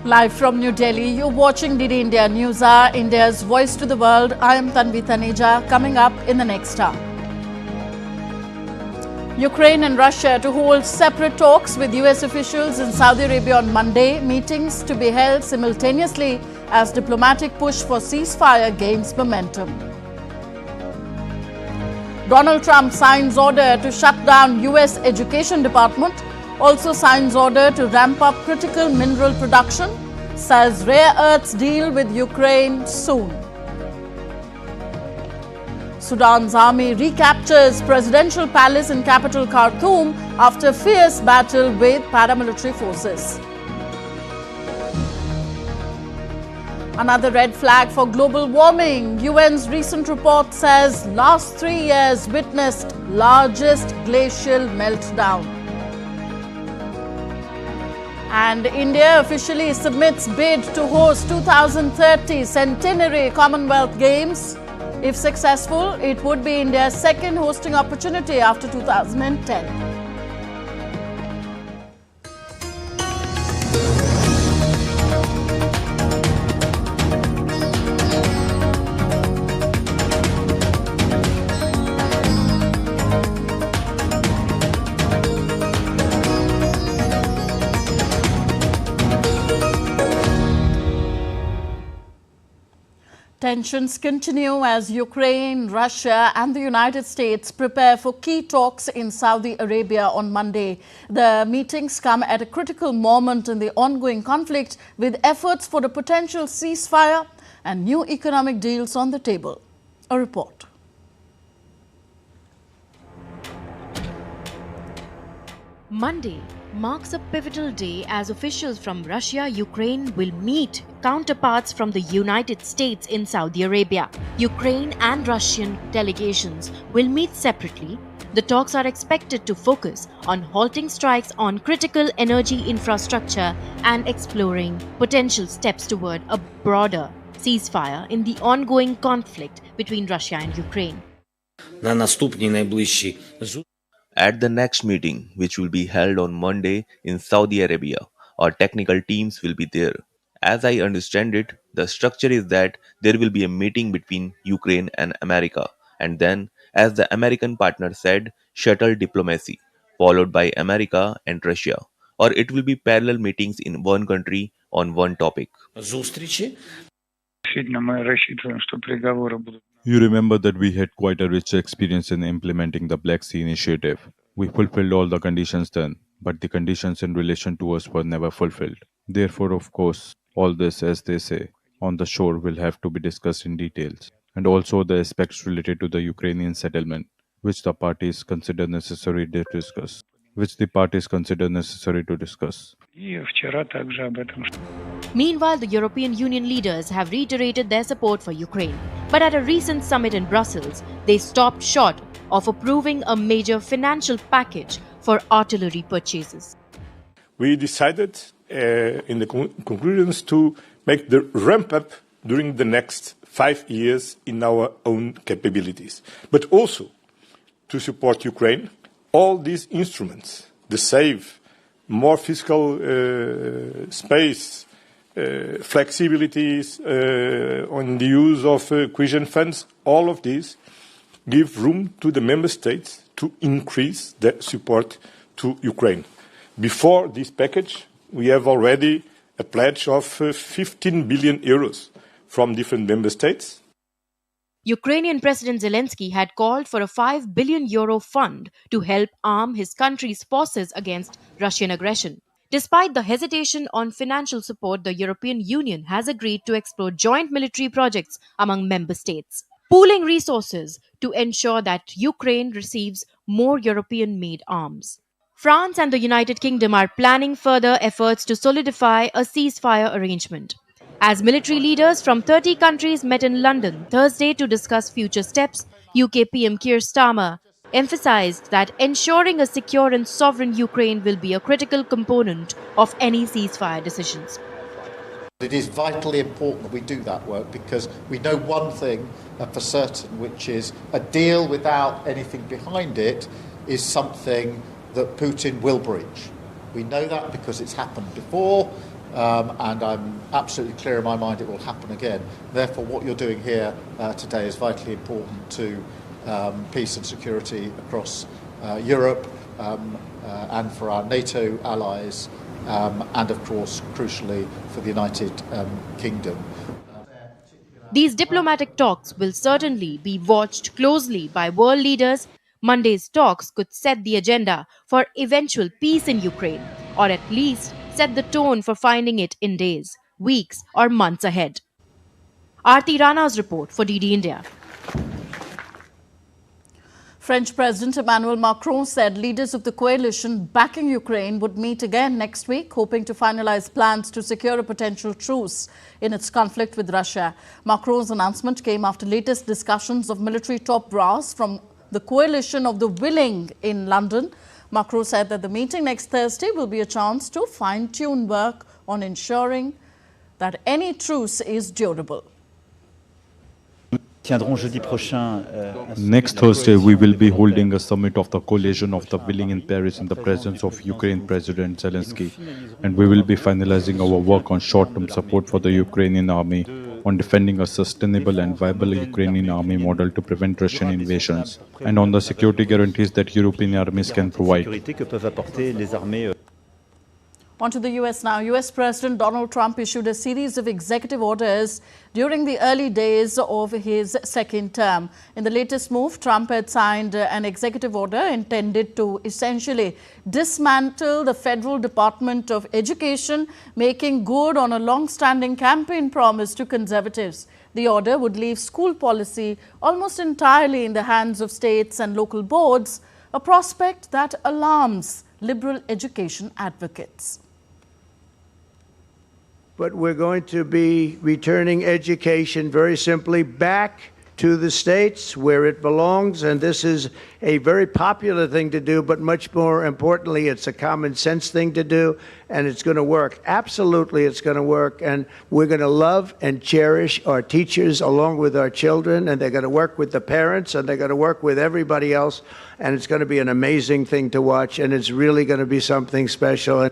Live from New Delhi, you're watching DD India News Hour, India's voice to the world. I am Tanvi Taneja. Coming up in the next hour, Ukraine and Russia to hold separate talks with US officials in Saudi Arabia on Monday. Meetings to be held simultaneously as diplomatic push for ceasefire gains momentum. Donald Trump signs order to shut down US Education Department. Also signs order to ramp up critical mineral production. Says rare earths deal with Ukraine soon. Sudan's army recaptures presidential palace in capital Khartoum after fierce battle with paramilitary forces. Another red flag for global warming. UN's recent report says last 3 years witnessed largest glacial meltdown. And India officially submits bid to host 2030 Centenary Commonwealth Games. If successful, it would be India's second hosting opportunity after 2010. Tensions continue as Ukraine, Russia and the United States prepare for key talks in Saudi Arabia on Monday. The meetings come at a critical moment in the ongoing conflict, with efforts for a potential ceasefire and new economic deals on the table. A report. Monday marks a pivotal day as officials from Russia, Ukraine will meet counterparts from the United States in Saudi Arabia. Ukraine and Russian delegations will meet separately. The talks are expected to focus on halting strikes on critical energy infrastructure and exploring potential steps toward a broader ceasefire in the ongoing conflict between Russia and Ukraine. At the next meeting, which will be held on Monday in Saudi Arabia, our technical teams will be there. As I understand it, the structure is that there will be a meeting between Ukraine and America, and then, as the American partner said, shuttle diplomacy, followed by America and Russia, or it will be parallel meetings in one country on one topic. You remember that we had quite a rich experience in implementing the Black Sea Initiative. We fulfilled all the conditions then, but the conditions in relation to us were never fulfilled. Therefore, of course, all this, as they say, on the shore will have to be discussed in details, and also the aspects related to the Ukrainian settlement, which the parties consider necessary to discuss. Meanwhile, the European Union leaders have reiterated their support for Ukraine. But at a recent summit in Brussels, they stopped short of approving a major financial package for artillery purchases. We decided in the conclusions to make the ramp up during the next 5 years in our own capabilities, but also to support Ukraine. All these instruments, the SAVE, more fiscal space, flexibilities on the use of cohesion funds, all of these give room to the member states to increase their support to Ukraine. Before this package, we have already a pledge of 15 billion euros from different member states. Ukrainian President Zelenskyy had called for a 5 billion euro fund to help arm his country's forces against Russian aggression. Despite the hesitation on financial support, the European Union has agreed to explore joint military projects among member states, pooling resources to ensure that Ukraine receives more European-made arms. France and the United Kingdom are planning further efforts to solidify a ceasefire arrangement. As military leaders from 30 countries met in London Thursday to discuss future steps, UK PM Keir Starmer emphasized that ensuring a secure and sovereign Ukraine will be a critical component of any ceasefire decisions. It is vitally important that we do that work, because we know one thing for certain, which is a deal without anything behind it is something that Putin will breach. We know that because it's happened before. and I'm absolutely clear in my mind it will happen again. Therefore, what you're doing here today is vitally important to peace and security across Europe and for our NATO allies, and of course, crucially, for the United Kingdom. These diplomatic talks will certainly be watched closely by world leaders. Monday's talks could set the agenda for eventual peace in Ukraine, or at least set the tone for finding it in days, weeks, or months ahead. Aarti Rana's report for DD India. French President Emmanuel Macron said leaders of the coalition backing Ukraine would meet again next week, hoping to finalize plans to secure a potential truce in its conflict with Russia. Macron's announcement came after latest discussions of military top brass from the coalition of the willing in London. Macron said that the meeting next Thursday will be a chance to fine-tune work on ensuring that any truce is durable. Next Thursday, we will be holding a summit of the coalition of the willing in Paris in the presence of Ukraine President Zelenskyy, and we will be finalizing our work on short-term support for the Ukrainian army, on defending a sustainable and viable Ukrainian army model to prevent Russian invasions, and on the security guarantees that European armies can provide. On to the US now. US President Donald Trump issued a series of executive orders during the early days of his second term. In the latest move, Trump had signed an executive order intended to essentially dismantle the Federal Department of Education, making good on a long-standing campaign promise to conservatives. The order would leave school policy almost entirely in the hands of states and local boards, a prospect that alarms liberal education advocates. But we're going to be returning education very simply back to the states where it belongs. And this is a very popular thing to do, but much more importantly, it's a common sense thing to do, and it's going to work. Absolutely, it's going to work. And we're going to love and cherish our teachers along with our children, and they're going to work with the parents, and they're going to work with everybody else. And it's going to be an amazing thing to watch, and it's really going to be something special.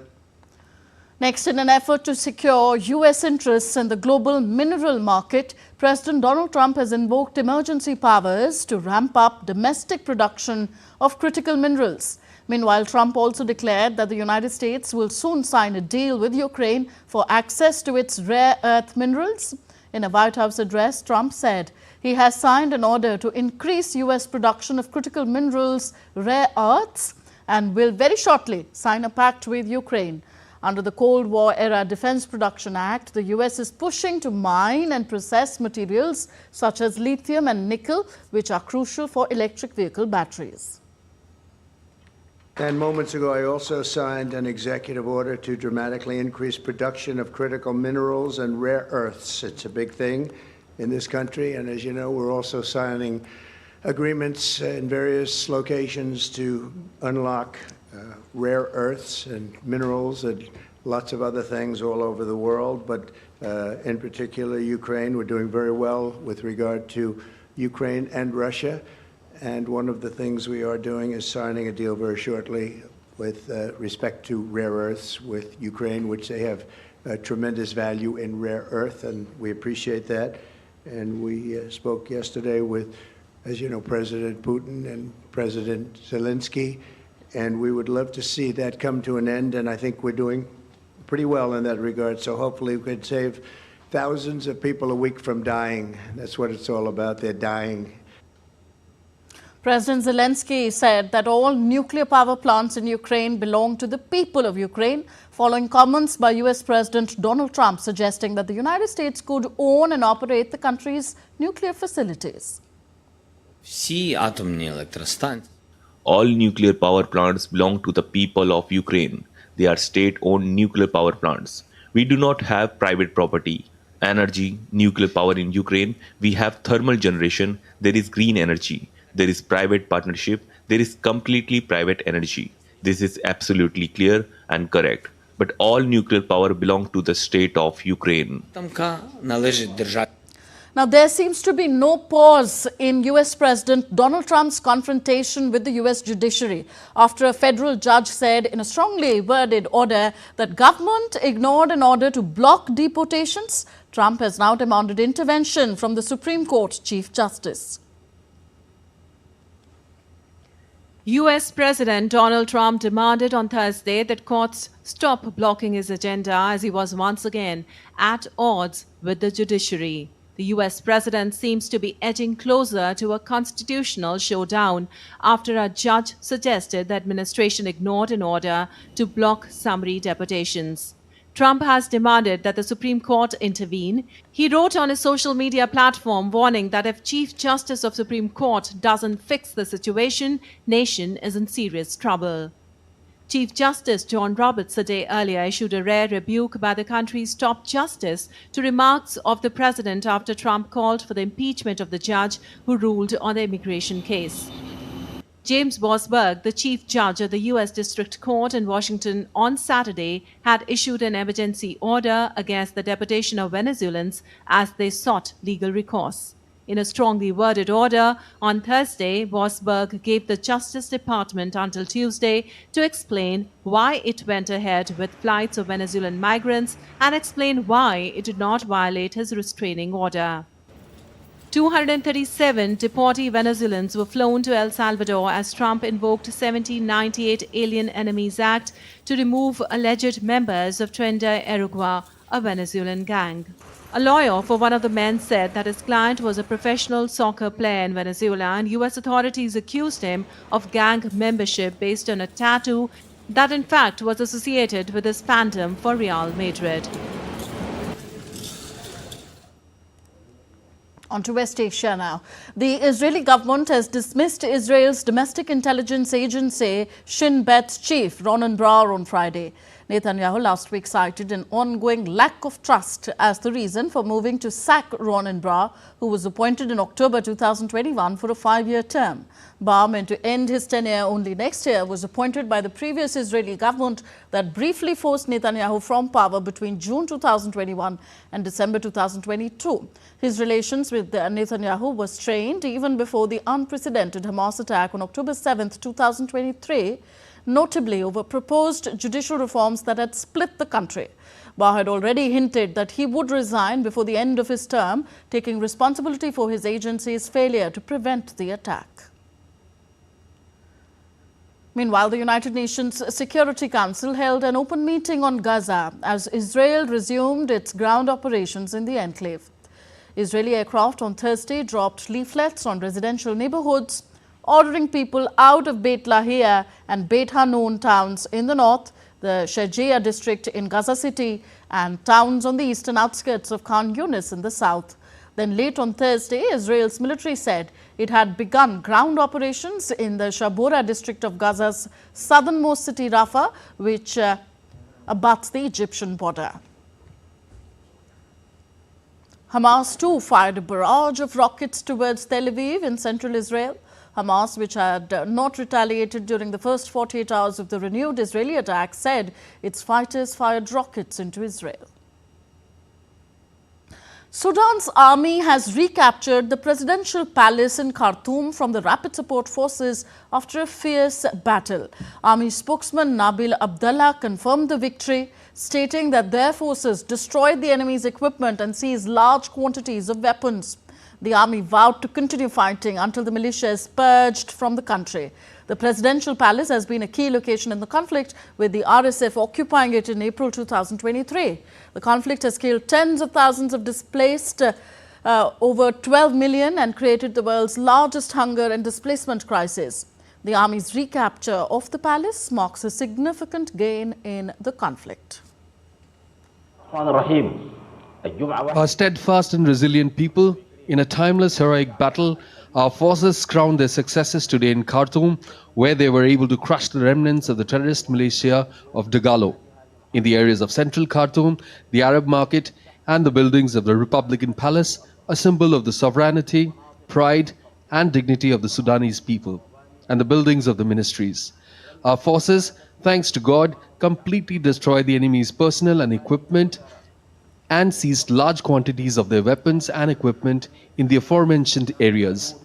Next, in an effort to secure U.S. interests in the global mineral market, President Donald Trump has invoked emergency powers to ramp up domestic production of critical minerals. Meanwhile, Trump also declared that the United States will soon sign a deal with Ukraine for access to its rare earth minerals. In a White House address, Trump said he has signed an order to increase U.S. production of critical minerals, rare earths, and will very shortly sign a pact with Ukraine. Under the Cold War-era Defense Production Act, the U.S. is pushing to mine and process materials such as lithium and nickel, which are crucial for electric vehicle batteries. And moments ago, I also signed an executive order to dramatically increase production of critical minerals and rare earths. It's a big thing in this country, and as you know, we're also signing agreements in various locations to unlock rare earths and minerals and lots of other things all over the world, but in particular Ukraine. We're doing very well with regard to Ukraine and Russia, and one of the things we are doing is signing a deal very shortly with respect to rare earths with Ukraine, which they have tremendous value in rare earth, and we appreciate that. And we spoke yesterday with, as you know, President Putin and President Zelenskyy, and we would love to see that come to an end, and I think we're doing pretty well in that regard. So hopefully we could save thousands of people a week from dying. That's what it's all about. They're dying. President Zelenskyy said that all nuclear power plants in Ukraine belong to the people of Ukraine, following comments by U.S. President Donald Trump suggesting that the United States could own and operate the country's nuclear facilities. All nuclear power plants belong to the people of Ukraine. They are state-owned nuclear power plants. We do not have private property, energy, nuclear power in Ukraine. We have thermal generation. There is green energy. There is private partnership. There is completely private energy. This is absolutely clear and correct. But all nuclear power belongs to the state of Ukraine. Now, there seems to be no pause in US President Donald Trump's confrontation with the US judiciary after a federal judge said in a strongly worded order that government ignored an order to block deportations. Trump has now demanded intervention from the Supreme Court Chief Justice. US President Donald Trump demanded on Thursday that courts stop blocking his agenda as he was once again at odds with the judiciary. The US president seems to be edging closer to a constitutional showdown after a judge suggested the administration ignored an order to block summary deportations. Trump has demanded that the Supreme Court intervene. He wrote on his social media platform warning that if Chief Justice of Supreme Court doesn't fix the situation, nation is in serious trouble. Chief Justice John Roberts a day earlier issued a rare rebuke by the country's top justice to remarks of the president after Trump called for the impeachment of the judge who ruled on the immigration case. James Bosberg, the chief judge of the U.S. District Court in Washington on Saturday, had issued an emergency order against the deportation of Venezuelans as they sought legal recourse. In a strongly worded order, on Thursday, Bosberg gave the Justice Department until Tuesday to explain why it went ahead with flights of Venezuelan migrants and explain why it did not violate his restraining order. 237 deportee Venezuelans were flown to El Salvador as Trump invoked 1798 Alien Enemies Act to remove alleged members of Tren Aragua, a Venezuelan gang. A lawyer for one of the men said that his client was a professional soccer player in Venezuela and U.S. authorities accused him of gang membership based on a tattoo that in fact was associated with his fandom for Real Madrid. On to West Asia now. The Israeli government has dismissed Israel's domestic intelligence agency Shin Bet's chief, Ronen Bar, on Friday. Netanyahu last week cited an ongoing lack of trust as the reason for moving to sack Ronen Bar, who was appointed in October 2021 for a 5-year term. Bar, meant to end his tenure only next year, was appointed by the previous Israeli government that briefly forced Netanyahu from power between June 2021 and December 2022. His relations with Netanyahu were strained even before the unprecedented Hamas attack on October 7, 2023, notably over proposed judicial reforms that had split the country. Bar had already hinted that he would resign before the end of his term, taking responsibility for his agency's failure to prevent the attack. Meanwhile, the United Nations Security Council held an open meeting on Gaza as Israel resumed its ground operations in the enclave. Israeli aircraft on Thursday dropped leaflets on residential neighborhoods, ordering people out of Beit Lahia and Beit Hanun towns in the north, the Shajia district in Gaza City, and towns on the eastern outskirts of Khan Yunis in the south. Then late on Thursday, Israel's military said it had begun ground operations in the Shabora district of Gaza's southernmost city Rafah, which abuts the Egyptian border. Hamas too fired a barrage of rockets towards Tel Aviv in central Israel. Hamas, which had not retaliated during the first 48 hours of the renewed Israeli attack, said its fighters fired rockets into Israel. Sudan's army has recaptured the presidential palace in Khartoum from the Rapid Support Forces after a fierce battle. Army spokesman Nabil Abdallah confirmed the victory, stating that their forces destroyed the enemy's equipment and seized large quantities of weapons. The army vowed to continue fighting until the militia is purged from the country. The presidential palace has been a key location in the conflict, with the RSF occupying it in April 2023. The conflict has killed tens of thousands of displaced, over 12 million, and created the world's largest hunger and displacement crisis. The army's recapture of the palace marks a significant gain in the conflict. Our steadfast and resilient people, in a timeless heroic battle, our forces crowned their successes today in Khartoum, where they were able to crush the remnants of the terrorist militia of Dagalo. In the areas of central Khartoum, the Arab market and the buildings of the Republican Palace, a symbol of the sovereignty, pride and dignity of the Sudanese people, and the buildings of the ministries. Our forces, thanks to God, completely destroyed the enemy's personnel and equipment and seized large quantities of their weapons and equipment in the aforementioned areas.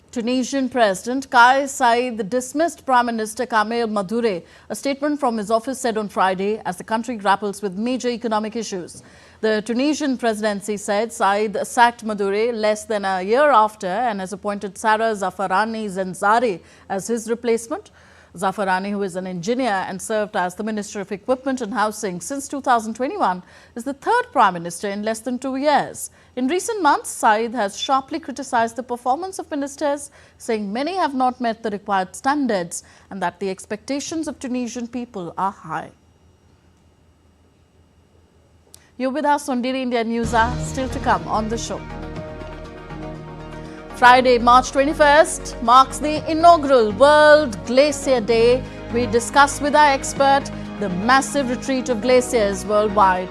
Tunisian President Kais Saied dismissed Prime Minister Kamel Madoure, a statement from his office said on Friday, as the country grapples with major economic issues. The Tunisian presidency said Saied sacked Madoure less than a year after and has appointed Sarah Zafarani Zanzari as his replacement. Zafarani, who is an engineer and served as the Minister of Equipment and Housing since 2021, is the third Prime Minister in less than 2 years. In recent months, Saied has sharply criticized the performance of ministers, saying many have not met the required standards and that the expectations of Tunisian people are high. You're with us on DD India News, still to come on the show. Friday, March 21st marks the inaugural World Glacier Day. We discuss with our expert the massive retreat of glaciers worldwide.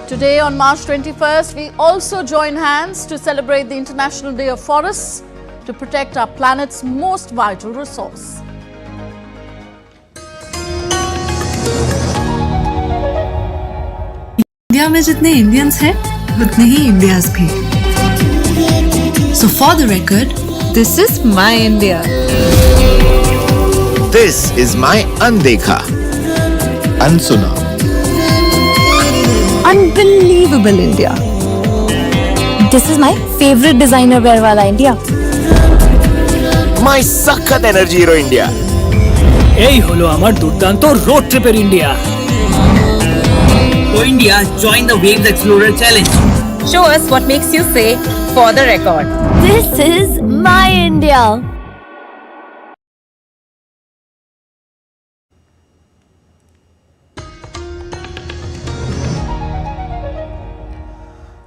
Today on March 21st, we also join hands to celebrate the International Day of Forests to protect our planet's most vital resource. India में जितने Indians हैं उतने ही India's भी. So for the record, this is my India. This is my Undekha, Unsuna. Unbelievable India. This is my favorite designer wear wala India. My Sakhat Energy Hero India. এই হলো আমার দুর্দান্ত road ট্রিপের India. For India, join the Waves Explorer Challenge. Show us what makes you say, for the record. This is my India.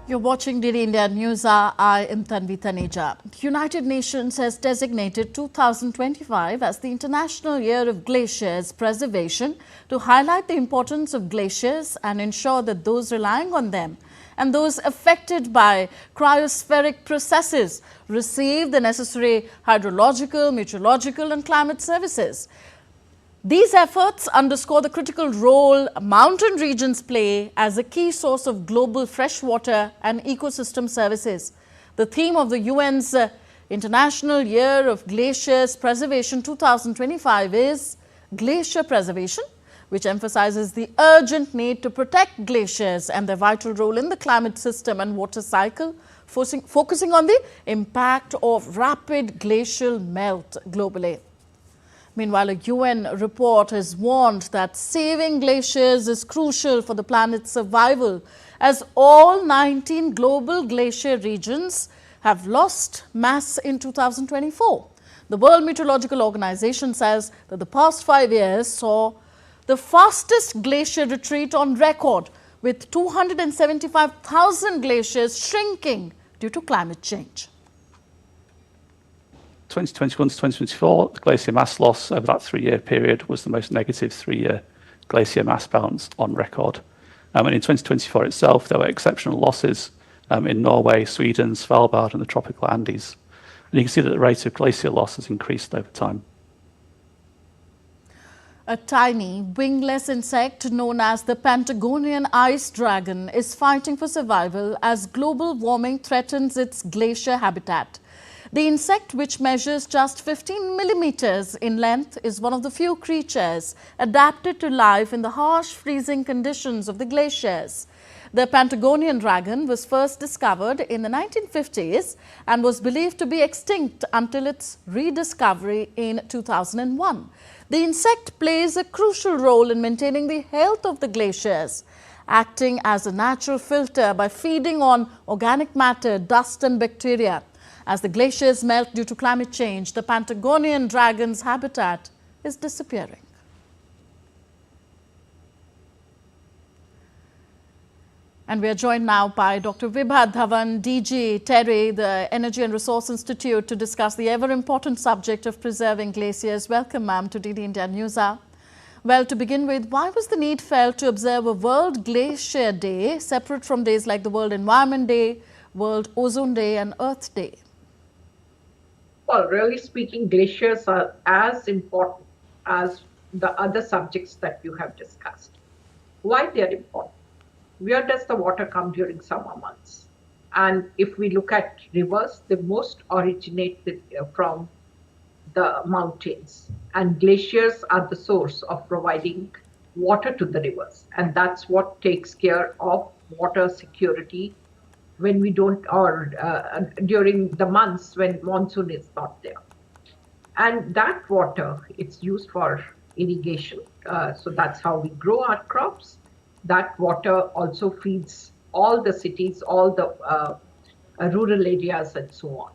You're watching DD India News. I am Tanvi Taneja. United Nations has designated 2025 as the International Year of Glaciers Preservation to highlight the importance of glaciers and ensure that those relying on them and those affected by cryospheric processes receive the necessary hydrological, meteorological and climate services. These efforts underscore the critical role mountain regions play as a key source of global freshwater and ecosystem services. The theme of the UN's International Year of Glaciers Preservation 2025 is Glacier Preservation, which emphasizes the urgent need to protect glaciers and their vital role in the climate system and water cycle, focusing on the impact of rapid glacial melt globally. Meanwhile, a UN report has warned that saving glaciers is crucial for the planet's survival, as all 19 global glacier regions have lost mass in 2024. The World Meteorological Organization says that the past 5 years saw the fastest glacier retreat on record, with 275,000 glaciers shrinking due to climate change. 2021 to 2024, the glacier mass loss over that 3-year period was the most negative 3-year glacier mass balance on record. And in 2024 itself, there were exceptional losses in Norway, Sweden, Svalbard and the tropical Andes. And you can see that the rate of glacier loss has increased over time. A tiny, wingless insect known as the Patagonian ice dragon is fighting for survival as global warming threatens its glacier habitat. The insect, which measures just 15 millimeters in length, is one of the few creatures adapted to life in the harsh freezing conditions of the glaciers. The Patagonian dragon was first discovered in the 1950s and was believed to be extinct until its rediscovery in 2001. The insect plays a crucial role in maintaining the health of the glaciers, acting as a natural filter by feeding on organic matter, dust and bacteria. As the glaciers melt due to climate change, the Patagonian dragon's habitat is disappearing. And we are joined now by Dr. Vibha Dhawan, DG Terry, the Energy and Resource Institute, to discuss the ever-important subject of preserving glaciers. Welcome, ma'am, to DD India News. Well, to begin with, why was the need felt to observe a World Glacier Day separate from days like the World Environment Day, World Ozone Day and Earth Day? Well, really speaking, glaciers are as important as the other subjects that you have discussed. Why they are important? Where does the water come during summer months? And if we look at rivers, they most originate from the mountains, and glaciers are the source of providing water to the rivers, and that's what takes care of water security when we don't, or during the months when monsoon is not there. And that water, it's used for irrigation, so that's how we grow our crops. That water also feeds all the cities, all the rural areas and so on.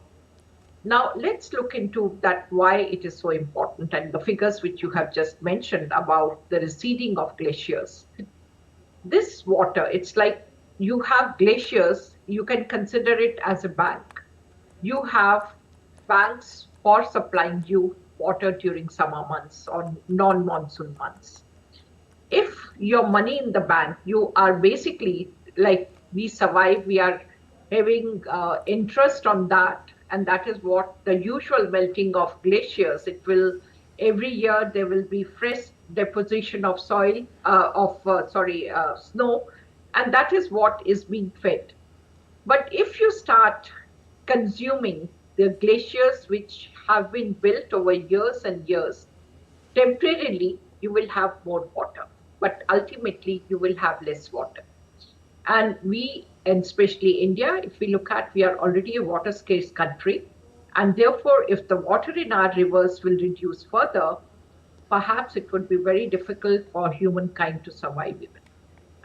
Now, let's look into that, why it is so important, and the figures which you have just mentioned about the receding of glaciers. This water, it's like you have glaciers, you can consider it as a bank. You have banks for supplying you water during summer months or non-monsoon months. If your money in the bank, you are basically like, we survive, we are having interest on that. And that is what the usual melting of glaciers, it will, every year there will be fresh deposition of soil, snow, and that is what is being fed. But if you start consuming the glaciers which have been built over years and years, temporarily you will have more water, but ultimately you will have less water. And we, and especially India, if we look at, we are already a water scarce country. And therefore, if the water in our rivers will reduce further, perhaps it would be very difficult for humankind to survive even.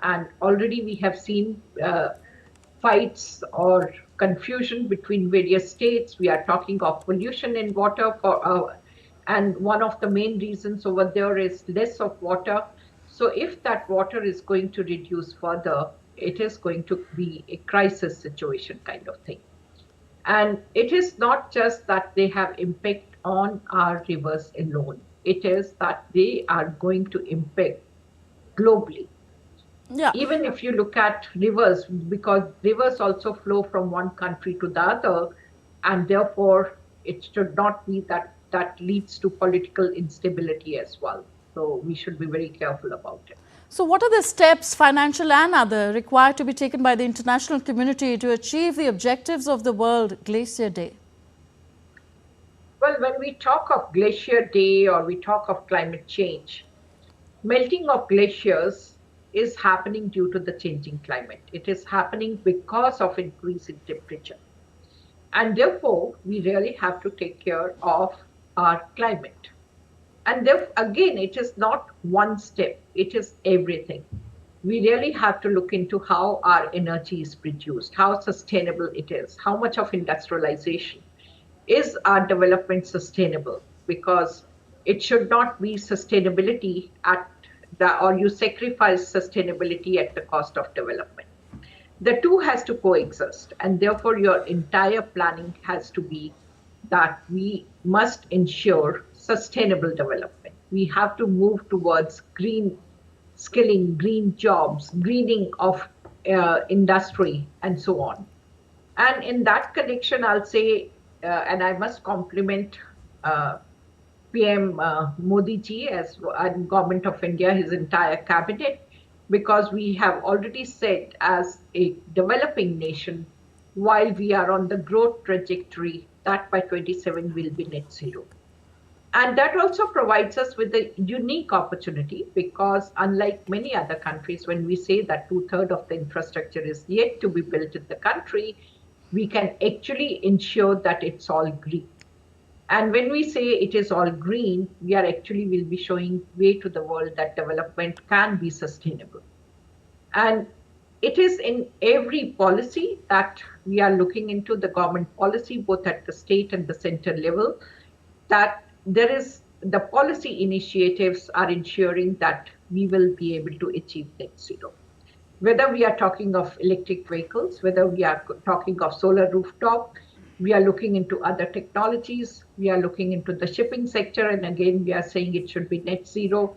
And already we have seen fights or confusion between various states. We are talking of pollution in water, and one of the main reasons over there is less of water. So if that water is going to reduce further, it is going to be a crisis situation kind of thing. And it is not just that they have impact on our rivers alone. It is that they are going to impact globally. Yeah. Even if you look at rivers, because rivers also flow from one country to the other, and therefore it should not be that that leads to political instability as well. So we should be very careful about it. So what are the steps, financial and other, required to be taken by the international community to achieve the objectives of the World Glacier Day? Well, when we talk of Glacier Day or we talk of climate change, melting of glaciers is happening due to the changing climate. It is happening because of increase in temperature. And therefore, we really have to take care of our climate. And therefore, again, it is not one step, it is everything. We really have to look into how our energy is produced, how sustainable it is, how much of industrialization. Is our development sustainable? Because it should not be sustainability or you sacrifice sustainability at the cost of development. The two has to coexist, and therefore your entire planning has to be that we must ensure sustainable development. We have to move towards green skilling, green jobs, greening of industry, and so on. And in that connection, I'll say, and I must compliment PM Modi ji as Government of India, his entire cabinet, because we have already said as a developing nation, while we are on the growth trajectory, that by 27 will be net zero. And that also provides us with a unique opportunity, because unlike many other countries, when we say that 2/3 of the infrastructure is yet to be built in the country, we can actually ensure that it's all green. And when we say it is all green, we are actually will be showing way to the world that development can be sustainable. And it is in every policy that we are looking into, the government policy, both at the state and the center level, that there is the policy initiatives are ensuring that we will be able to achieve net zero. Whether we are talking of electric vehicles, whether we are talking of solar rooftop, we are looking into other technologies, we are looking into the shipping sector, and again, we are saying it should be net zero.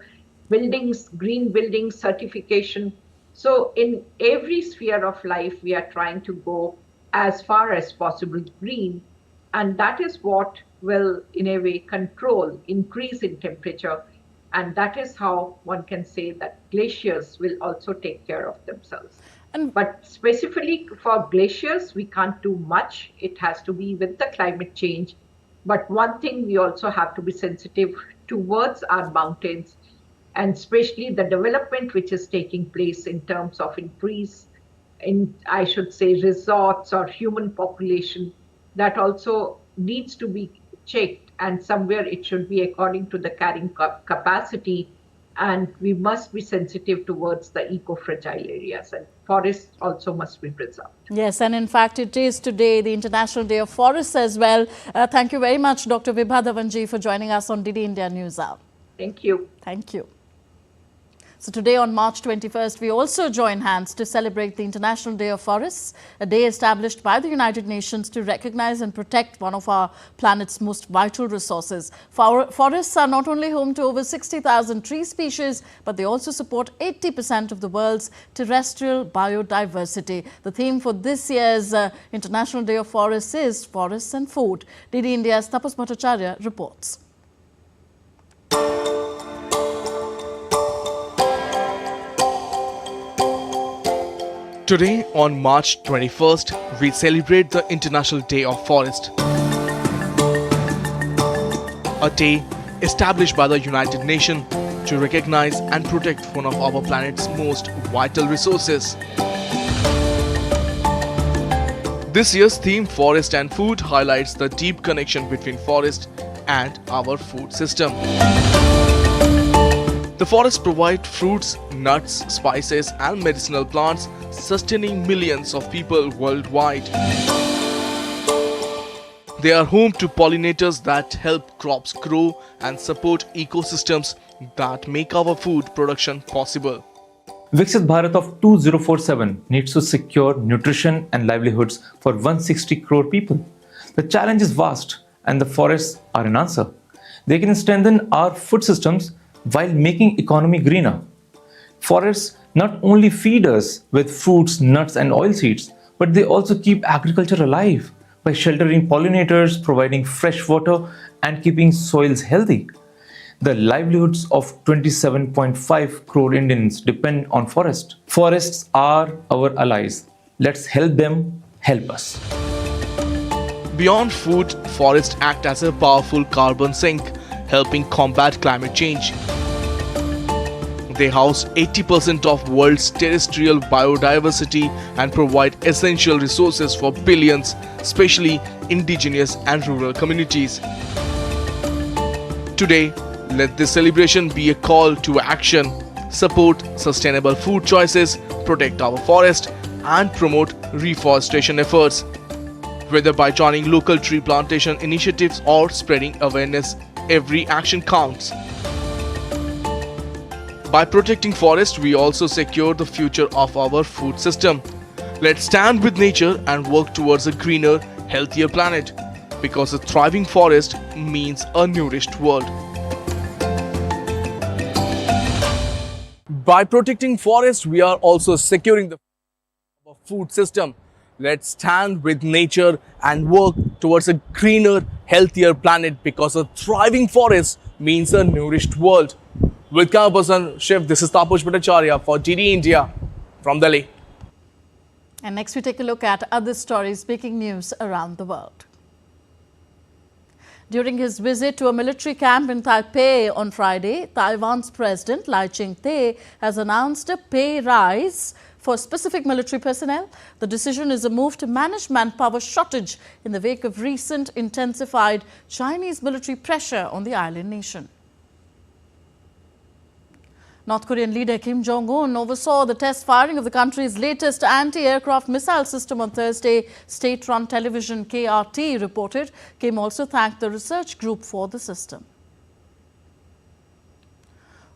Buildings, green buildings, certification. So in every sphere of life, we are trying to go as far as possible green, and that is what will, in a way, control increase in temperature And that is how one can say that glaciers will also take care of themselves. But specifically for glaciers, we can't do much. It has to be with the climate change. But one thing we also have to be sensitive towards our mountains, and especially the development which is taking place in terms of increase in, I should say, resorts or human population, that also needs to be checked, and somewhere it should be according to the carrying capacity, and we must be sensitive towards the eco-fragile areas, and forests also must be preserved. Yes, and in fact it is today the International Day of Forests as well. Thank you very much, Dr. Vibha Dhawanji, for joining us on DD India News Hour. Thank you. Thank you. So today on March 21st, we also join hands to celebrate the International Day of Forests, a day established by the United Nations to recognize and protect one of our planet's most vital resources. Forests are not only home to over 60,000 tree species, but they also support 80% of the world's terrestrial biodiversity. The theme for this year's International Day of Forests is Forests and Food. DD India's Tapas Bhattacharya reports. Today, on March 21st, we celebrate the International Day of Forest, a day established by the United Nations to recognize and protect one of our planet's most vital resources. This year's theme, Forest and Food, highlights the deep connection between forest and our food system. The forests provide fruits, nuts, spices, and medicinal plants, sustaining millions of people worldwide. They are home to pollinators that help crops grow and support ecosystems that make our food production possible. Viksit Bharat of 2047 needs to secure nutrition and livelihoods for 160 crore people. The challenge is vast, and the forests are an answer. They can strengthen our food systems while making economy greener. Forests not only feed us with fruits, nuts and oilseeds, but they also keep agriculture alive by sheltering pollinators, providing fresh water and keeping soils healthy. The livelihoods of 27.5 crore Indians depend on forests. Forests are our allies. Let's help them help us. Beyond food, forests act as a powerful carbon sink, helping combat climate change. They house 80% of world's terrestrial biodiversity and provide essential resources for billions, especially indigenous and rural communities. Today, let this celebration be a call to action, support sustainable food choices, protect our forest, and promote reforestation efforts. Whether by joining local tree plantation initiatives or spreading awareness, every action counts. By protecting forests, we also secure the future of our food system. Let's stand with nature and work towards a greener, healthier planet, because a thriving forest means a nourished world. By protecting forests, we are also securing the food system. Let's stand with nature and work towards a greener, healthier planet, because a thriving forest means a nourished world. With camera person Shiv, this is Tapas Bhattacharya for DD India from Delhi. And next we take a look at other stories making news around the world. During his visit to a military camp in Taipei on Friday, Taiwan's President Lai Ching-te has announced a pay rise for specific military personnel. The decision is a move to manage manpower shortage in the wake of recent intensified Chinese military pressure on the island nation. North Korean leader Kim Jong-un oversaw the test firing of the country's latest anti-aircraft missile system on Thursday, state-run television KRT reported. Kim also thanked the research group for the system.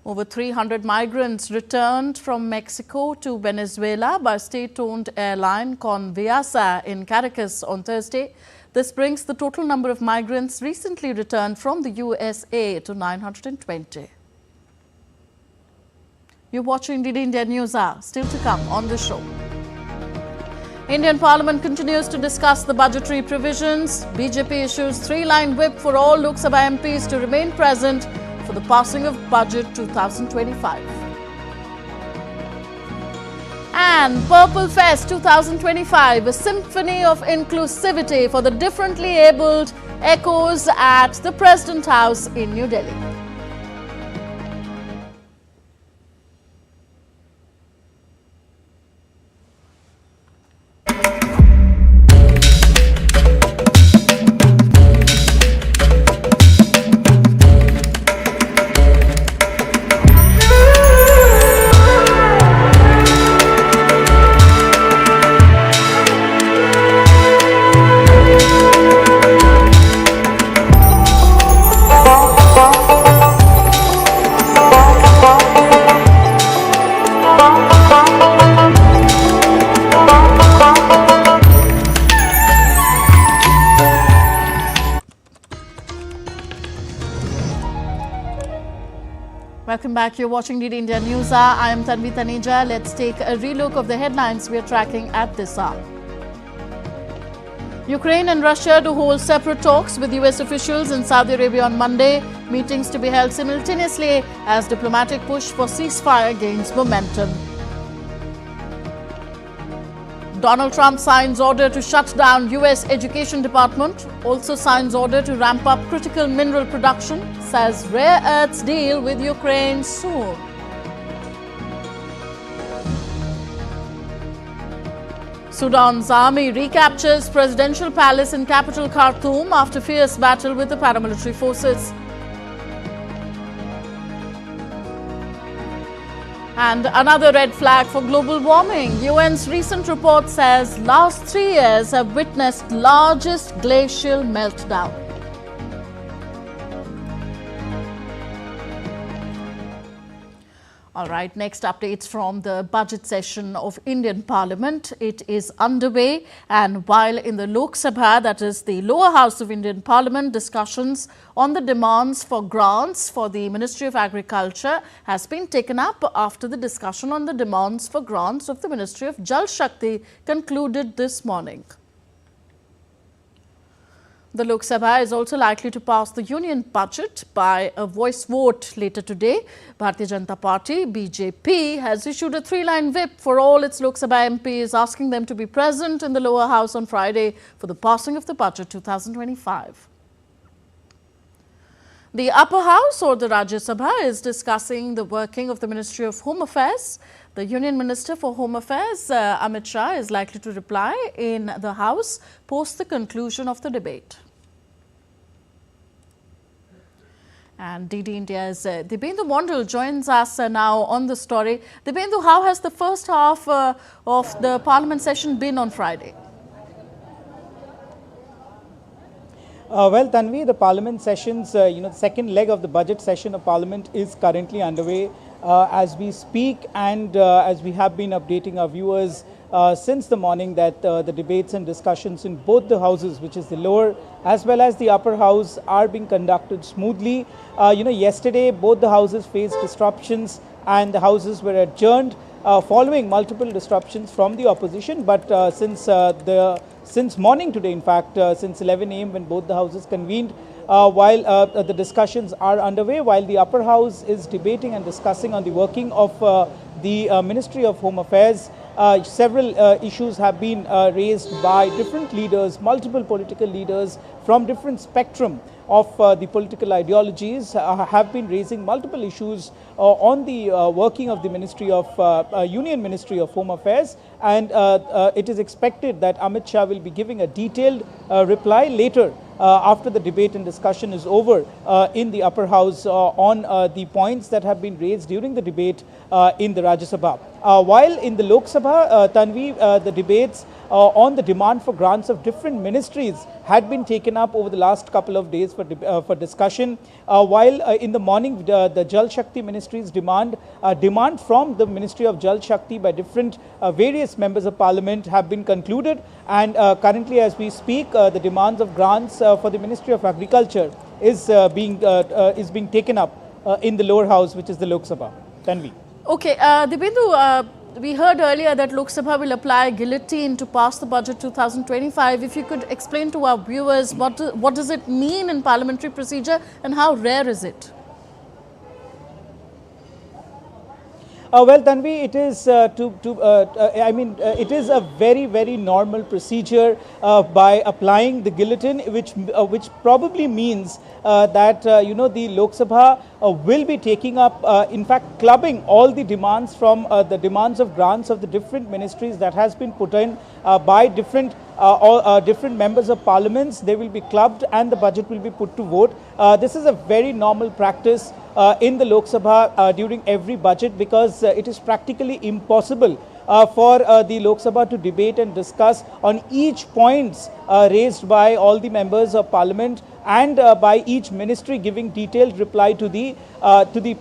Over 300 migrants returned from Mexico to Venezuela by state-owned airline Conviasa in Caracas on Thursday. This brings the total number of migrants recently returned from the USA to 920. You're watching DD India News Hour. Still to come on the show. Indian Parliament continues to discuss the budgetary provisions. BJP issues 3-line whip for all Lok Sabha MPs to remain present for for the passing of Budget 2025. And Purple Fest 2025, a symphony of inclusivity for the differently abled, echoes at the President House in New Delhi. Welcome back. You're watching DD India News Hour. I am Tanvi Taneja. Let's take a relook of the headlines we are tracking at this hour. Ukraine and Russia to hold separate talks with US officials in Saudi Arabia on Monday. Meetings to be held simultaneously as diplomatic push for ceasefire gains momentum. Donald Trump signs order to shut down US Education Department, also signs order to ramp up critical mineral production, says rare earths deal with Ukraine soon. Sudan's army recaptures presidential palace in capital Khartoum after fierce battle with the paramilitary forces. And another red flag for global warming. UN's recent report says last 3 years have witnessed largest glacial meltdown. All right, next updates from the budget session of Indian Parliament. It is underway, and while in the Lok Sabha, that is the lower house of Indian Parliament, discussions on the demands for grants for the Ministry of Agriculture has been taken up after the discussion on the demands for grants of the Ministry of Jal Shakti concluded this morning. The Lok Sabha is also likely to pass the union budget by a voice vote later today. Bharatiya Janata Party, BJP, has issued a 3-line whip for all its Lok Sabha MPs, asking them to be present in the lower house on Friday for the passing of the budget 2025. The upper house, or the Rajya Sabha, is discussing the working of the Ministry of Home Affairs. The Union Minister for Home Affairs, Amit Shah, is likely to reply in the House post the conclusion of the debate. And DD India's Dibyendu Mondal joins us now on the story. Dibyendu, how has the first half of the Parliament session been on Friday? Well, Tanvi, the Parliament sessions, the second leg of the budget session of Parliament is currently underway as we speak, and as we have been updating our viewers since the morning that the debates and discussions in both the houses, which is the lower as well as the upper house, are being conducted smoothly. Yesterday both the houses faced disruptions and the houses were adjourned following multiple disruptions from the opposition, but since morning today, in fact, since 11 a.m. when both the houses convened, while the discussions are underway, while the upper house is debating and discussing on the working of the Ministry of Home Affairs, several issues have been raised by different leaders, multiple political leaders from different spectrum of the political ideologies have been raising multiple issues on the working of the Ministry of Union Ministry of Home Affairs, and it is expected that Amit Shah will be giving a detailed reply later after the debate and discussion is over in the upper house on the points that have been raised during the debate in the Rajya Sabha. While in the Lok Sabha, Tanvi, the debates on the demand for grants of different ministries had been taken up over the last couple of days for discussion. While in the morning, the Jal Shakti Ministry's demand from the Ministry of Jal Shakti by different various members of Parliament have been concluded, and currently as we speak, the demands of grants for the Ministry of Agriculture is being taken up in the lower house, which is the Lok Sabha. Tanvi. Okay, Dibyendu, we heard earlier that Lok Sabha will apply guillotine to pass the budget 2025. If you could explain to our viewers what does it mean in parliamentary procedure and how rare is it? Well, Tanvi, it is it is a very normal procedure by applying the guillotine, which probably means that the Lok Sabha will be taking up, in fact, clubbing all the demands from the demands of grants of the different ministries that has been put in by different members of parliaments. They will be clubbed and the budget will be put to vote. This is a very normal practice in the Lok Sabha during every budget, because it is practically impossible for the Lok Sabha to debate and discuss on each points raised by all the members of parliament, and by each ministry giving detailed reply to the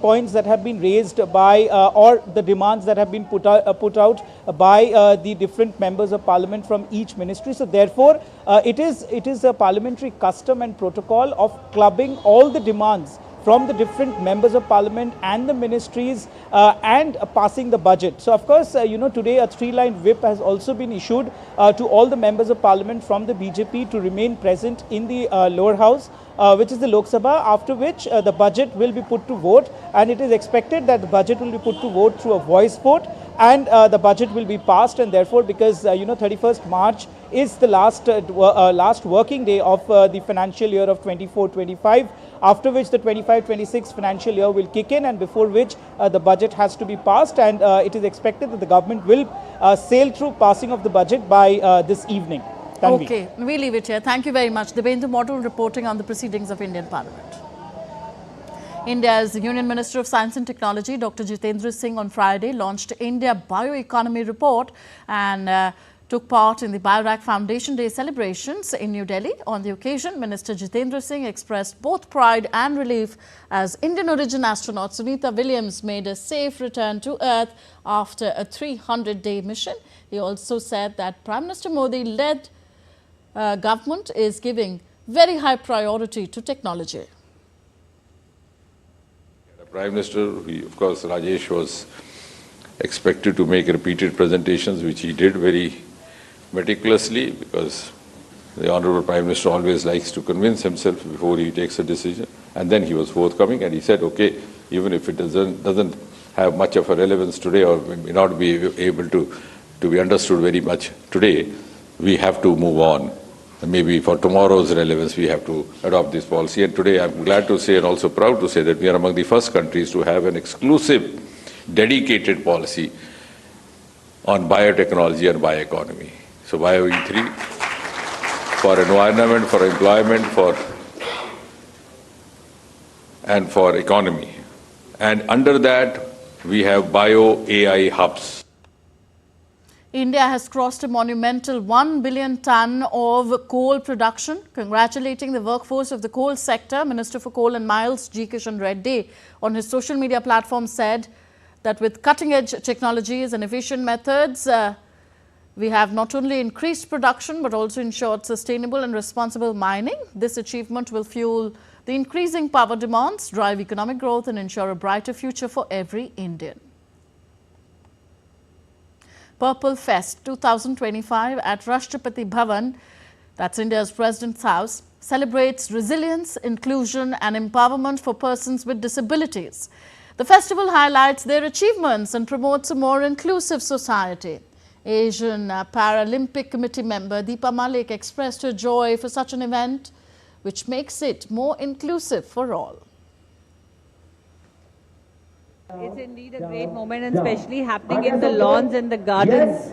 points that have been raised by or the demands that have been put out by the different members of parliament from each ministry. So therefore, it is a parliamentary custom and protocol of clubbing all the demands from the different members of parliament and the ministries and passing the budget. So of course, today a 3-line whip has also been issued to all the members of parliament from the BJP to remain present in the lower house, which is the Lok Sabha, after which the budget will be put to vote, and it is expected that the budget will be put to vote through a voice vote, and the budget will be passed. And therefore, because 31st March is the last working day of the financial year of 24-25, after which the 25-26 financial year will kick in, and before which the budget has to be passed, and it is expected that the government will sail through passing of the budget by this evening. Tanvi. Okay, we leave it here. Thank you very much. Debendra Model reporting on the proceedings of Indian Parliament. India's Union Minister of Science and Technology, Dr. Jitendra Singh, on Friday launched India Bioeconomy Report and took part in the Biotech Foundation Day celebrations in New Delhi. On the occasion, Minister Jitendra Singh expressed both pride and relief as Indian origin astronaut Sunita Williams made a safe return to Earth after a 300-day mission. He also said that Prime Minister Modi-led government is giving very high priority to technology. The Prime Minister, of course, Rajesh was expected to make repeated presentations, which he did very meticulously, because the Honorable Prime Minister always likes to convince himself before he takes a decision. And then he was forthcoming and he said, okay, even if it doesn't have much of a relevance today, or may not be able to be understood very much today, we have to move on. And maybe for tomorrow's relevance, we have to adopt this policy. And today I'm glad to say, and also proud to say, that we are among the first countries to have an exclusive, dedicated policy on biotechnology and bioeconomy. So BioE3 for environment, for employment, and for economy. And under that, we have bio-AI hubs. India has crossed a monumental 1 billion ton of coal production. Congratulating the workforce of the coal sector, Minister for Coal and Mines G. Kishan Reddy on his social media platform said that with cutting-edge technologies and efficient methods, we have not only increased production but also ensured sustainable and responsible mining. This achievement will fuel the increasing power demands, drive economic growth and ensure a brighter future for every Indian. Purple Fest 2025 at Rashtrapati Bhavan, that's India's President's House, celebrates resilience, inclusion and empowerment for persons with disabilities. The festival highlights their achievements and promotes a more inclusive society. Asian Paralympic Committee member Deepa Malik expressed her joy for such an event, which makes it more inclusive for all. It's indeed a great moment, and especially happening in the lawns and the gardens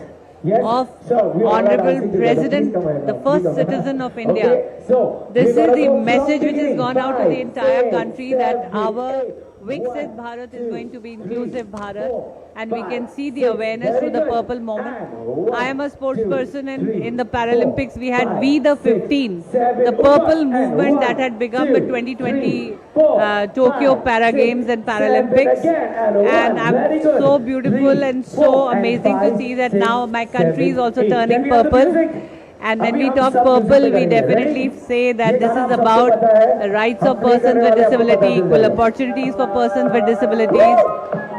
of Honorable President, the first citizen of India. This is the message which has gone out to the entire country, that our Viksit Bharat is going to be inclusive Bharat, and we can see the awareness through the purple moment. I am a sports person, and in the Paralympics we had We the 15, the purple movement that had become the 2020 Tokyo Para Games and Paralympics, and I'm so beautiful and so amazing to see that now my country is also turning purple. And when we talk purple, we definitely say that this is about the rights of persons with disability, equal opportunities for persons with disabilities,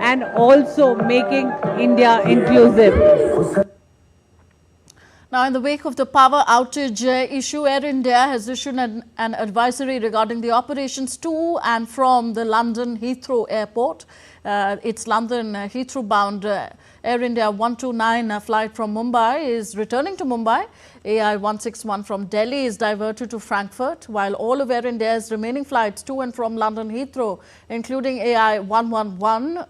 and also making India inclusive. Now, in the wake of the power outage issue, Air India has issued an advisory regarding the operations to and from the London Heathrow Airport. Its London Heathrow-bound Air India 129 flight from Mumbai is returning to Mumbai. AI 161 from Delhi is diverted to Frankfurt, while all of Air India's remaining flights to and from London Heathrow, including AI 111,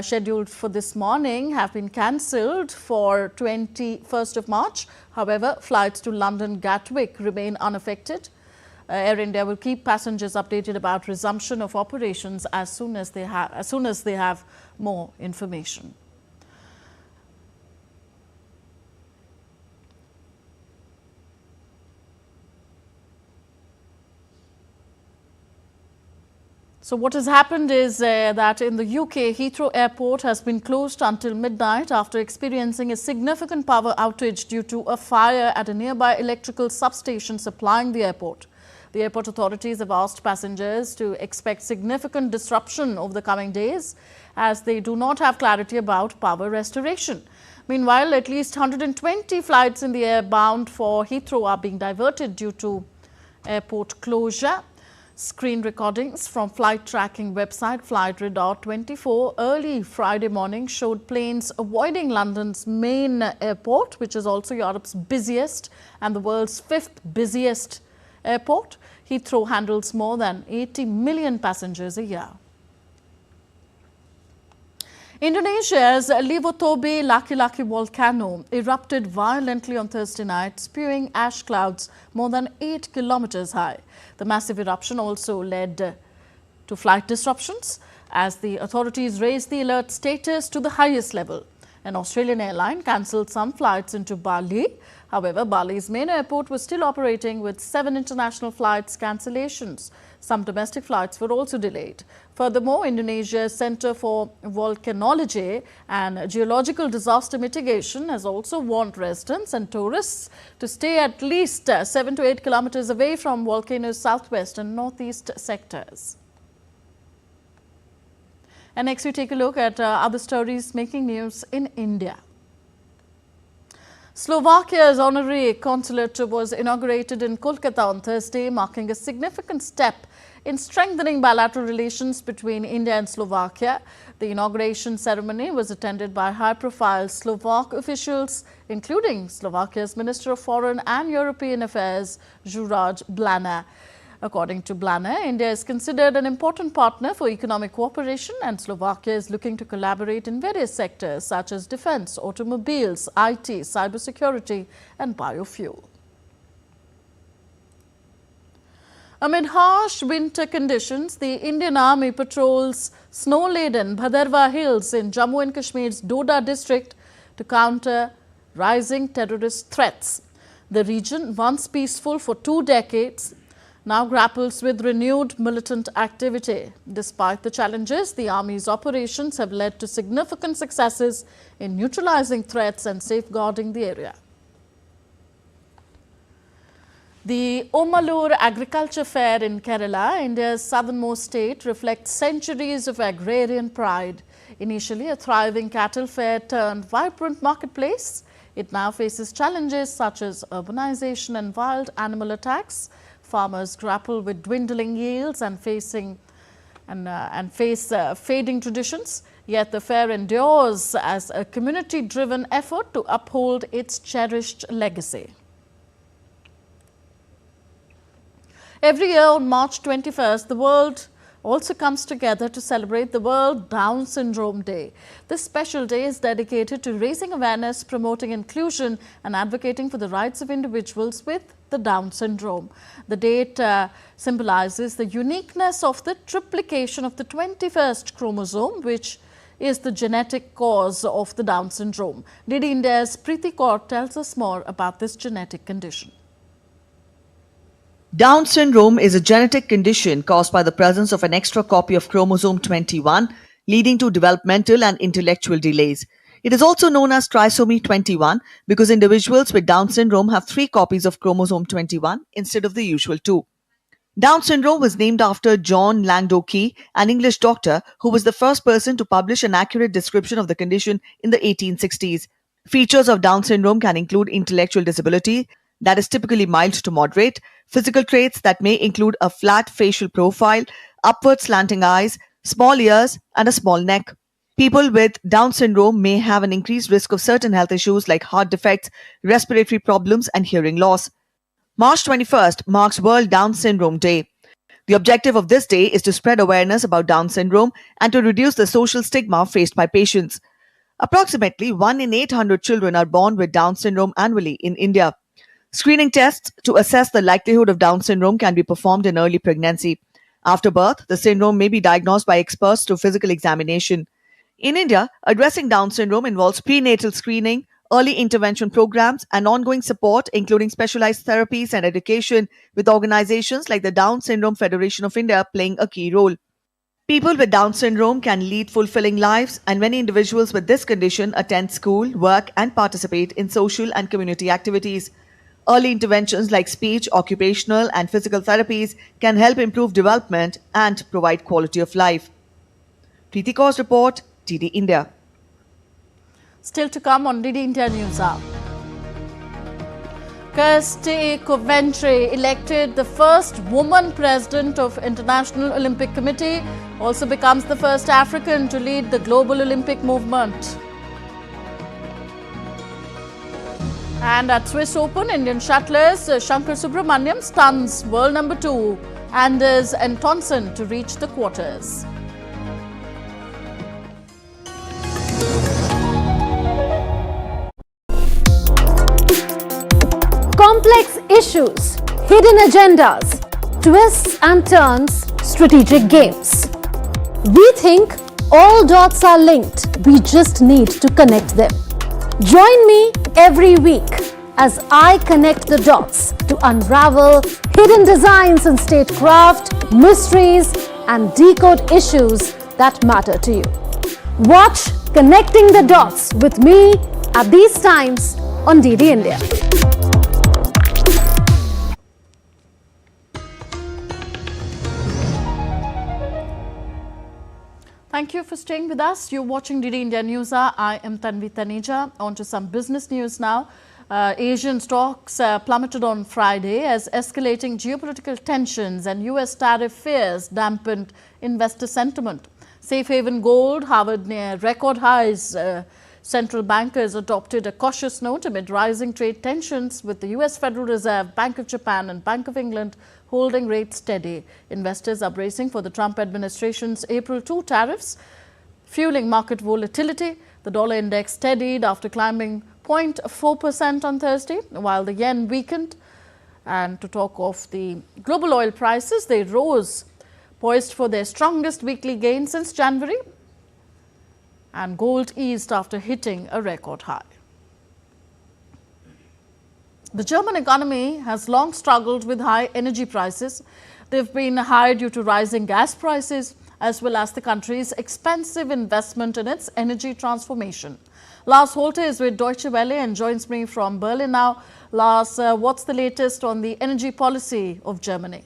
scheduled for this morning, have been cancelled for 21st of March. However, flights to London Gatwick remain unaffected. Air India will keep passengers updated about resumption of operations as soon as they have more information. So what has happened is that in the UK, Heathrow Airport has been closed until midnight after experiencing a significant power outage due to a fire at a nearby electrical substation supplying the airport. The airport authorities have asked passengers to expect significant disruption over the coming days as they do not have clarity about power restoration. Meanwhile, at least 120 flights in the air bound for Heathrow are being diverted due to airport closure. Screen recordings from flight tracking website Flightradar24 early Friday morning showed planes avoiding London's main airport, which is also Europe's busiest and the world's fifth busiest airport. Heathrow handles more than 80 million passengers a year. Indonesia's Levotobe Laki-Laki volcano erupted violently on Thursday night, spewing ash clouds more than 8 kilometers high. The massive eruption also led to flight disruptions as the authorities raised the alert status to the highest level. An Australian airline cancelled some flights into Bali. However, Bali's main airport was still operating with 7 international flights cancellations. Some domestic flights were also delayed. Furthermore, Indonesia's Centre for Volcanology and Geological Disaster Mitigation has also warned residents and tourists to stay at least 7 to 8 kilometers away from volcano's southwest and northeast sectors. And next we take a look at other stories making news in India. Slovakia's honorary consulate was inaugurated in Kolkata on Thursday, marking a significant step in strengthening bilateral relations between India and Slovakia. The inauguration ceremony was attended by high-profile Slovak officials, including Slovakia's Minister of Foreign and European Affairs, Juraj Blana. According to Blana, India is considered an important partner for economic cooperation, and Slovakia is looking to collaborate in various sectors such as defense, automobiles, IT, cybersecurity and biofuel. Amid harsh winter conditions, the Indian Army patrols snow-laden Bhadarwa Hills in Jammu and Kashmir's Doda district to counter rising terrorist threats. The region, once peaceful for 2 decades, now grapples with renewed militant activity. Despite the challenges, the Army's operations have led to significant successes in neutralizing threats and safeguarding the area. The Omalur Agriculture Fair in Kerala, India's southernmost state, reflects centuries of agrarian pride. Initially a thriving cattle fair turned vibrant marketplace, it now faces challenges such as urbanization and wild animal attacks. Farmers grapple with dwindling yields and face fading traditions. Yet the fair endures as a community-driven effort to uphold its cherished legacy. Every year on March 21st, the world also comes together to celebrate the World Down Syndrome Day. This special day is dedicated to raising awareness, promoting inclusion and advocating for the rights of individuals with the Down syndrome. The date symbolizes the uniqueness of the triplication of the 21st chromosome, which is the genetic cause of the Down syndrome. DD India's Preeti Kaur tells us more about this genetic condition. Down syndrome is a genetic condition caused by the presence of an extra copy of chromosome 21, leading to developmental and intellectual delays. It is also known as trisomy 21 because individuals with Down syndrome have 3 copies of chromosome 21 instead of the usual 2. Down syndrome was named after John Langdon Key, an English doctor who was the first person to publish an accurate description of the condition in the 1860s. Features of Down syndrome can include intellectual disability that is typically mild to moderate, physical traits that may include a flat facial profile, upward slanting eyes, small ears, and a small neck. People with Down syndrome may have an increased risk of certain health issues like heart defects, respiratory problems, and hearing loss. March 21st marks World Down Syndrome Day. The objective of this day is to spread awareness about Down syndrome and to reduce the social stigma faced by patients. Approximately 1 in 800 children are born with Down syndrome annually in India. Screening tests to assess the likelihood of Down syndrome can be performed in early pregnancy. After birth, the syndrome may be diagnosed by experts through physical examination. In India, addressing Down syndrome involves prenatal screening, early intervention programs, and ongoing support, including specialized therapies and education, with organizations like the Down Syndrome Federation of India playing a key role. People with Down syndrome can lead fulfilling lives, and many individuals with this condition attend school, work, and participate in social and community activities. Early interventions like speech, occupational, and physical therapies can help improve development and provide quality of life. Preeti Kaur's report, DD India. Still to come on DD India News Hour. Kirsty Coventry elected the first woman president of International Olympic Committee, also becomes the first African to lead the global Olympic movement. And at Swiss Open, Indian shuttlers Shankar Subramaniam stuns world number 2 Anders Antonsen to reach the quarters. Complex issues, hidden agendas, twists and turns, strategic games. We think all dots are linked, we just need to connect them. Join me every week as I connect the dots to unravel hidden designs in statecraft, mysteries, and decode issues that matter to you. Watch Connecting the Dots with me at these times on DD India. Thank you for staying with us. You're watching DD India News Hour. I am Tanvi Taneja. On to some business news now. Asian stocks plummeted on Friday as escalating geopolitical tensions and US tariff fears dampened investor sentiment. Safe haven gold hovered near record highs. Central bankers adopted a cautious note amid rising trade tensions, with the US Federal Reserve, Bank of Japan and Bank of England holding rates steady. Investors are bracing for the Trump administration's April 2 tariffs, fueling market volatility. The dollar index steadied after climbing 0.4% on Thursday, while the yen weakened. And to talk of the global oil prices, they rose, poised for their strongest weekly gain since January. And gold eased after hitting a record high. The German economy has long struggled with high energy prices. They've been high due to rising gas prices, as well as the country's expensive investment in its energy transformation. Lars Holte is with Deutsche Welle and joins me from Berlin now. Lars, what's the latest on the energy policy of Germany?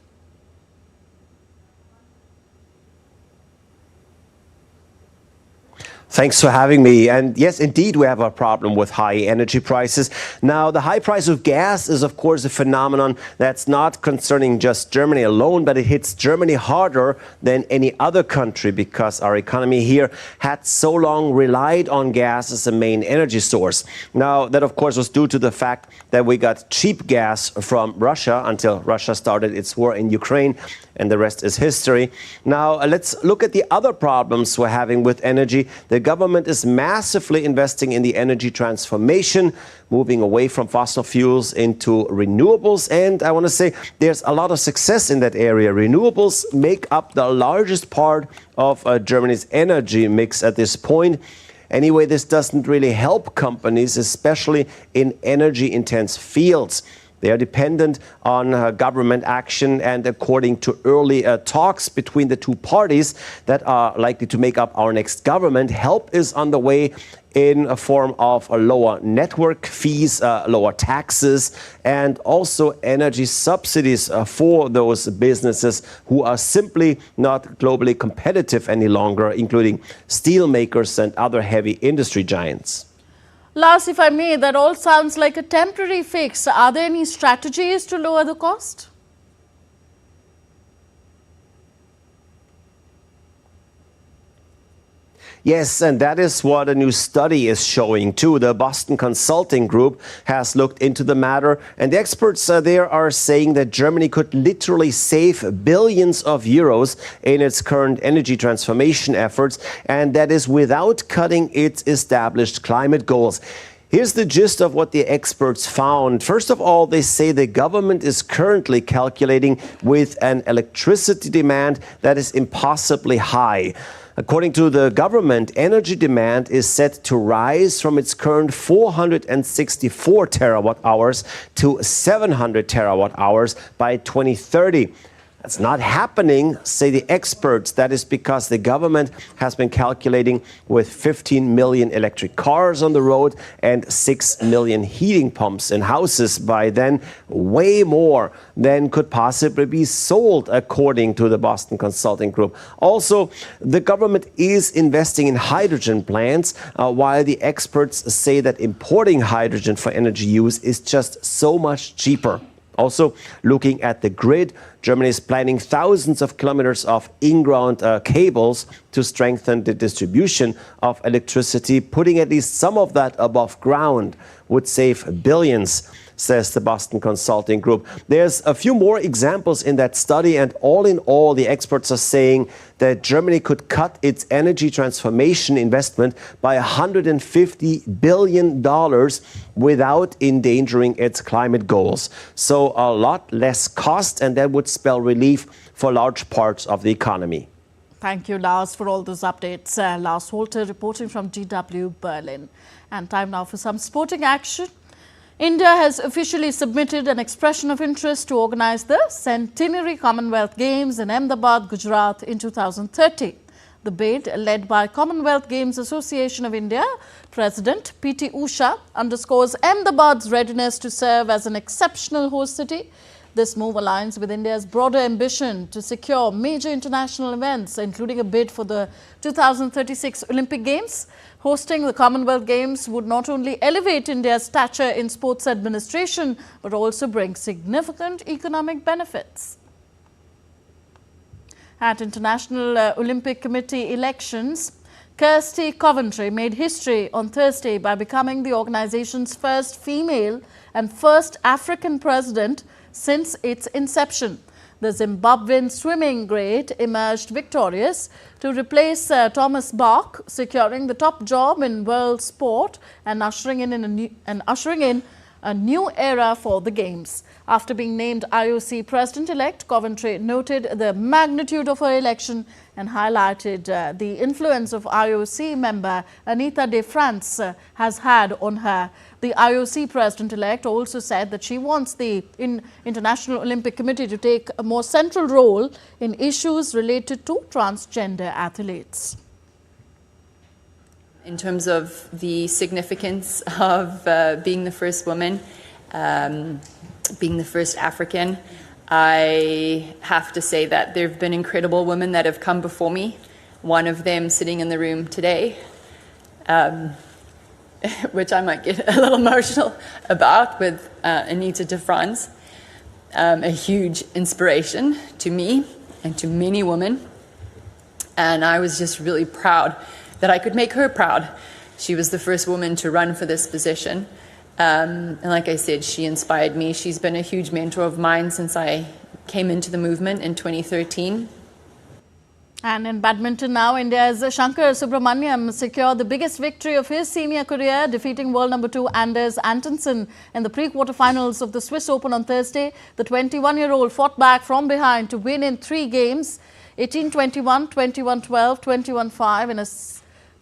Thanks for having me. And yes, indeed, we have a problem with high energy prices. Now, the high price of gas is, of course, a phenomenon that's not concerning just Germany alone, but it hits Germany harder than any other country because our economy here had so long relied on gas as a main energy source. Now, that, of course, was due to the fact that we got cheap gas from Russia until Russia started its war in Ukraine, and the rest is history. Now, let's look at the other problems we're having with energy. The government is massively investing in the energy transformation, moving away from fossil fuels into renewables. And I want to say there's a lot of success in that area. Renewables make up the largest part of Germany's energy mix at this point. Anyway, this doesn't really help companies, especially in energy-intense fields. They are dependent on government action, and according to early talks between the two parties that are likely to make up our next government, help is on the way in a form of lower network fees, lower taxes, and also energy subsidies for those businesses who are simply not globally competitive any longer, including steel makers and other heavy industry giants. Lars, if I may, that all sounds like a temporary fix. Are there any strategies to lower the cost? Yes, and that is what a new study is showing too. The Boston Consulting Group has looked into the matter, and the experts there are saying that Germany could literally save billions of euros in its current energy transformation efforts, and that is without cutting its established climate goals. Here's the gist of what the experts found. First of all, they say the government is currently calculating with an electricity demand that is impossibly high. According to the government, energy demand is set to rise from its current 464 terawatt hours to 700 terawatt hours by 2030. That's not happening, say the experts. That is because the government has been calculating with 15 million electric cars on the road and 6 million heating pumps in houses by then, way more than could possibly be sold, according to the Boston Consulting Group. Also, the government is investing in hydrogen plants, while the experts say that importing hydrogen for energy use is just so much cheaper. Also, looking at the grid, Germany is planning thousands of kilometers of in-ground cables to strengthen the distribution of electricity. Putting at least some of that above ground would save billions, says the Boston Consulting Group. There's a few more examples in that study, and all in all, the experts are saying that Germany could cut its energy transformation investment by $150 billion without endangering its climate goals. So a lot less cost, and that would spell relief for large parts of the economy. Thank you, Lars, for all those updates. Lars Holter reporting from GW Berlin. And time now for some sporting action. India has officially submitted an expression of interest to organize the Centenary Commonwealth Games in Ahmedabad, Gujarat in 2030. The bid, led by Commonwealth Games Association of India, President P.T. Usha, underscores Ahmedabad's readiness to serve as an exceptional host city. This move aligns with India's broader ambition to secure major international events, including a bid for the 2036 Olympic Games. Hosting the Commonwealth Games would not only elevate India's stature in sports administration, but also bring significant economic benefits. At International Olympic Committee elections, Kirsty Coventry made history on Thursday by becoming the organization's first female and first African president since its inception. The Zimbabwean swimming great emerged victorious to replace Thomas Bach, securing the top job in world sport and ushering in a new era for the Games. After being named IOC President-elect, Coventry noted the magnitude of her election and highlighted the influence of IOC member Anita de France has had on her. The IOC President-elect also said that she wants the International Olympic Committee to take a more central role in issues related to transgender athletes. In terms of the significance of being the first woman, being the first African, I have to say that there have been incredible women that have come before me. One of them sitting in the room today, which I might get a little emotional about, with Anita de France, a huge inspiration to me and to many women. And I was just really proud that I could make her proud. She was the first woman to run for this position. And like I said, she inspired me. She's been a huge mentor of mine since I came into the movement in 2013. And in badminton now, India's Shankar Subramaniam secured the biggest victory of his senior career, defeating world number 2 Anders Antonsen in the pre-quarterfinals of the Swiss Open on Thursday. The 21-year-old fought back from behind to win in 3 games, 18-21, 21-12, 21-5 in a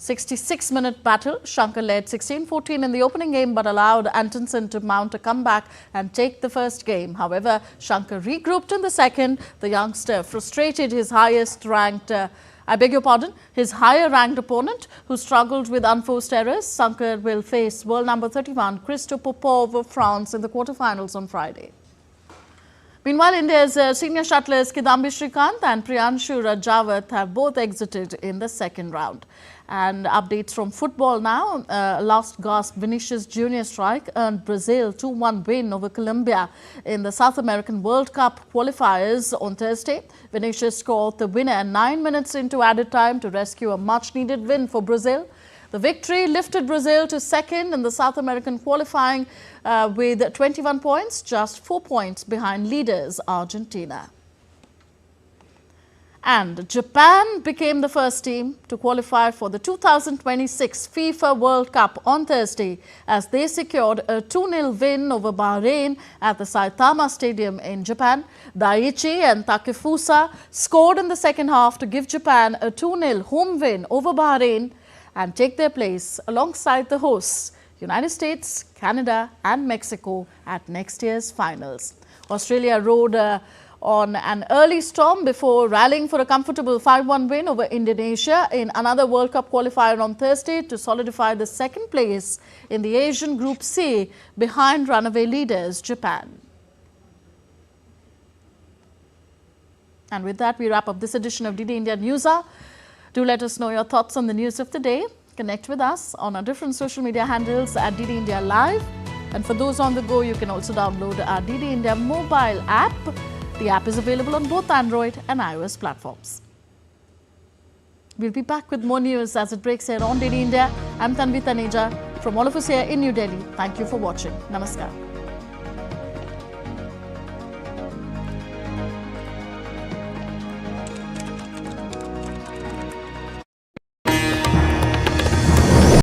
66-minute battle. Shankar led 16-14 in the opening game, but allowed Antonsen to mount a comeback and take the first game. However, Shankar regrouped in the second. The youngster frustrated his higher ranked opponent, who struggled with unforced errors. Shankar will face world number 31 Christophe Popov of France in the quarterfinals on Friday. Meanwhile, India's senior shuttlers Kidambi Srikanth and Priyanshu Rajawat have both exited in the second round. And updates from football now. Last gasp Vinicius Junior strike earned Brazil 2-1 win over Colombia in the South American World Cup qualifiers on Thursday. Vinicius scored the winner 9 minutes into added time to rescue a much-needed win for Brazil. The victory lifted Brazil to second in the South American qualifying with 21 points, just 4 points behind leaders Argentina. And Japan became the first team to qualify for the 2026 FIFA World Cup on Thursday as they secured a 2-0 win over Bahrain at the Saitama Stadium in Japan. Daiichi and Takefusa scored in the second half to give Japan a 2-0 home win over Bahrain and take their place alongside the hosts, United States, Canada and Mexico at next year's finals. Australia rode on an early storm before rallying for a comfortable 5-1 win over Indonesia in another World Cup qualifier on Thursday to solidify the second place in the Asian Group C behind runaway leaders Japan. And with that, we wrap up this edition of DD India News Hour. Do let us know your thoughts on the news of the day. Connect with us on our different social media handles at DD India Live. And for those on the go, you can also download our DD India mobile app. The app is available on both Android and iOS platforms. We'll be back with more news as it breaks here on DD India. I'm Tanvi Taneja from all of us here in New Delhi. Thank you for watching. Namaskar.